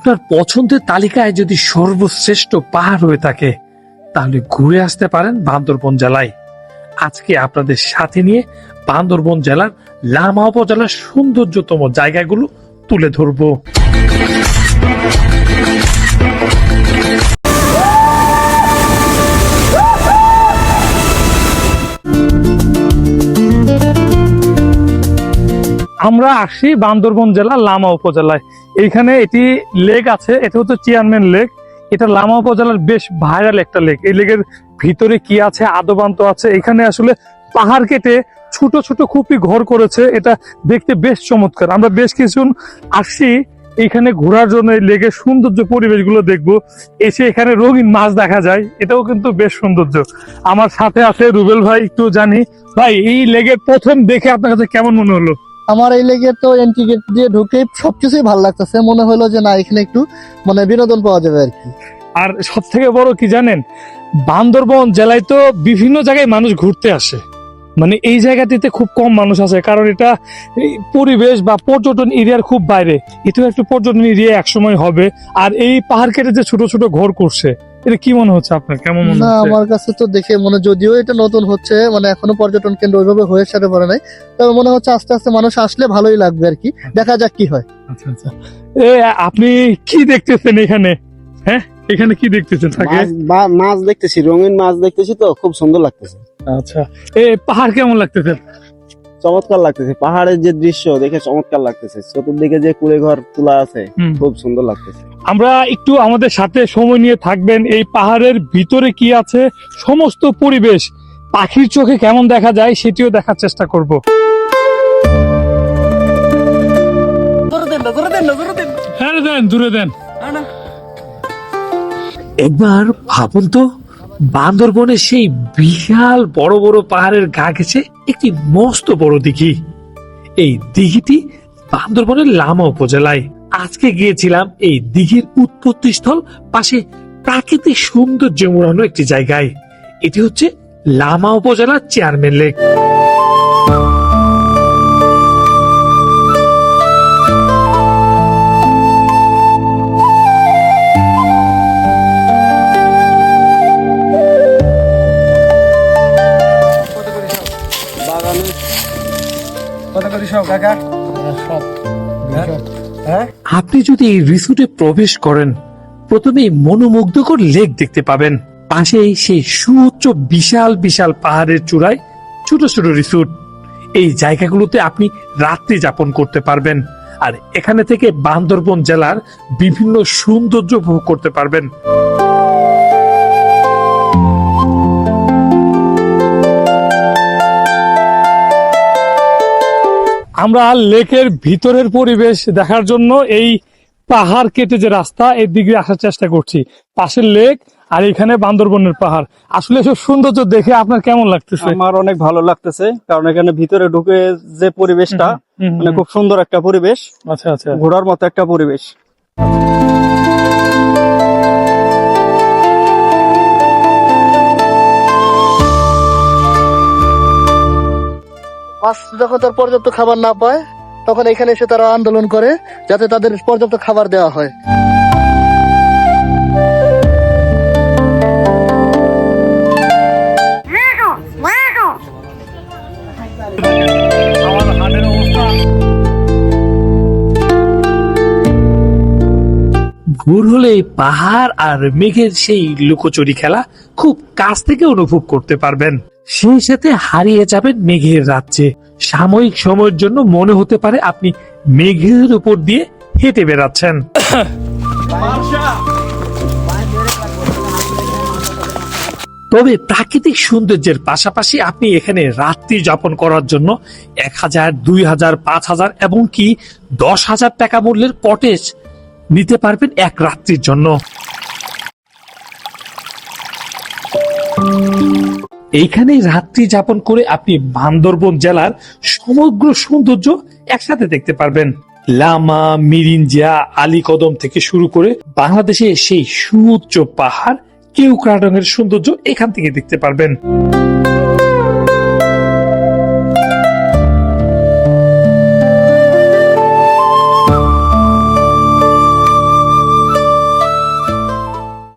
আপনার পছন্দের তালিকায় যদি সর্বশ্রেষ্ঠ পাহাড় হয়ে থাকে তাহলে ঘুরে আসতে পারেন বান্দরবন জেলায়। আজকে আপনাদের সাথে নিয়ে বান্দরবন জেলার লামা উপজেলার সৌন্দর্যতম জায়গাগুলো তুলে ধরবো। আমরা আসি বান্দরবন জেলা লামা উপজেলায়। এইখানে এটি লেক আছে, এটা হচ্ছে চেয়ারম্যান লেক। এটা লামা উপজেলার বেশ ভাইরাল একটা লেক। এই লেকের ভিতরে কি আছে, আদবান্ত আছে। এখানে আসলে পাহাড় কেটে ছোট ছোট খুপি ঘর করেছে, এটা দেখতে বেশ চমৎকার। আমরা বেশ কিছুক্ষণ আসছি এখানে ঘোরার জন্য, এই লেকের সৌন্দর্য পরিবেশগুলো দেখবো। এসে এখানে রঙিন মাছ দেখা যায়, এটাও কিন্তু বেশ সৌন্দর্য। আমার সাথে আছে রুবেল ভাই। একটু জানি ভাই, এই লেকের প্রথম দেখে আপনার কাছে কেমন মনে হলো? আমার এই লেগে তো এন্ট্রি গেট দিয়ে ঢুকে সবকিছুই ভালো লাগতেছে, মনে হলো যে না এখানে একটু মানে বিনোদন পাওয়া যাবে আর কি। আর সব থেকে বড় কি জানেন, বান্দরবন জেলায় তো বিভিন্ন জায়গায় মানুষ ঘুরতে আসে, মানে এই জায়গাটিতে খুব কম মানুষ আছে, কারণ এটা পরিবেশ বা পর্যটন এরিয়ার খুব বাইরে। এটাও একটু পর্যটন এরিয়া একসময় হবে। আর এই পাহাড় কেটে যে ছোট ছোট ঘর করছে, এটা কি মনে হচ্ছে আপনার? কেমন মনে না, হচ্ছে? আমার কাছে তো দেখে মনে, যদিও এটা নতুন হচ্ছে, মানে এখনো পর্যটন কেন্দ্র ওইভাবে হয়ে সারে পড়ে নাই, তবে মনে হচ্ছে আস্তে আস্তে মানুষ আসলে ভালোই লাগবে আর কি। দেখা যাক কি হয়। আচ্ছা আচ্ছা, আপনি কি দেখতেছেন এখানে? হ্যাঁ, এখানে কি দেখতেছেন? থাকে মাছ দেখতেছি, রঙিন মাছ দেখতেছি, তো খুব সুন্দর লাগতেছে। আচ্ছা, পাহাড় কেমন লাগতেছে? চমৎকার লাগতেছে, পাহাড়ের যে দৃশ্য দেখে চমৎকার লাগতেছে। চতুর্দিকে যে কুড়ে ঘর তোলা আছে, খুব সুন্দর লাগতেছে। আমরা একটু আমাদের সাথে সময় নিয়ে থাকবেন। এই পাহাড়ের ভিতরে কি আছে, সমস্ত পরিবেশ পাখির চোখে কেমন দেখা যায় সেটিও দেখার চেষ্টা করব। হ্যাঁ দেন, দূরে দেন। একবার ভাবুন তো, বান্দরবনের সেই বিশাল বড় বড় পাহাড়ের গা ঘেঁষে একটি মস্ত বড় দিঘি। এই দিঘিটি বান্দরবনের লামা উপজেলায়। আজকে গিয়েছিলাম এই দিঘির উৎপত্তি স্থল, পাশে প্রাকৃতিক সৌন্দর্য মোড়ানো একটি জায়গায়। এটি হচ্ছে লামা উপজেলার চেয়ারম্যান লেক। আপনি যদি এই রিসোর্টে প্রবেশ করেন, প্রথমেই মনোমুগ্ধকর লেক দেখতে পাবেন। পাশেই সেই সুউচ্চ বিশাল বিশাল পাহাড়ের চূড়ায় ছোট ছোট রিসোর্ট। এই জায়গাগুলোতে আপনি রাত্রি যাপন করতে পারবেন, আর এখানে থেকে বান্দরবন জেলার বিভিন্ন সৌন্দর্য উপভোগ করতে পারবেন। আমরা লেকের ভিতরের পরিবেশ দেখার জন্য এই পাহাড় কেটে যে রাস্তা, এই দিকে আসার চেষ্টা করছি। পাশের লেক আর এখানে বান্দরবনের পাহাড়। আসলে এসব সৌন্দর্য দেখে আপনার কেমন লাগতেছে? আমার অনেক ভালো লাগতেছে, কারণ এখানে ভিতরে ঢুকে যে পরিবেশটা, মানে খুব সুন্দর একটা পরিবেশ। আচ্ছা আচ্ছা, ঘোরার মতো একটা পরিবেশ। মাছ যখন তার পর্যাপ্ত খাবার না পায়, তখন এখানে এসে তারা আন্দোলন করে যাতে তাদের পর্যাপ্ত খাবার দেওয়া হয়। ভোর হলে পাহাড় আর মেঘের সেই লুকোচুরি খেলা খুব কাছ থেকে অনুভব করতে পারবেন। সেই সাথে হারিয়ে যাবেন মেঘের রাজ্যে। সাময়িক সময়ের জন্য মনে হতে পারে আপনি মেঘের উপর দিয়ে হেঁটে বেড়াচ্ছেন। তবে প্রাকৃতিক সৌন্দর্যের পাশাপাশি আপনি এখানে রাত্রি যাপন করার জন্য 1000, 2000, 5000 এবং কি 10,000 টাকা মূল্যের কটেজ নিতে পারবেন এক রাত্রির জন্য। এইখানে রাত্রি যাপন করে আপনি বান্দরবন জেলার সমগ্র সৌন্দর্য একসাথে দেখতে পারবেন। লামা, মিরিঞ্জা, আলীকদম থেকে শুরু করে বাংলাদেশের সেই সুউচ্চ পাহাড়, কেওক্রাডং এর সৌন্দর্য এখান থেকে দেখতে পারবেন।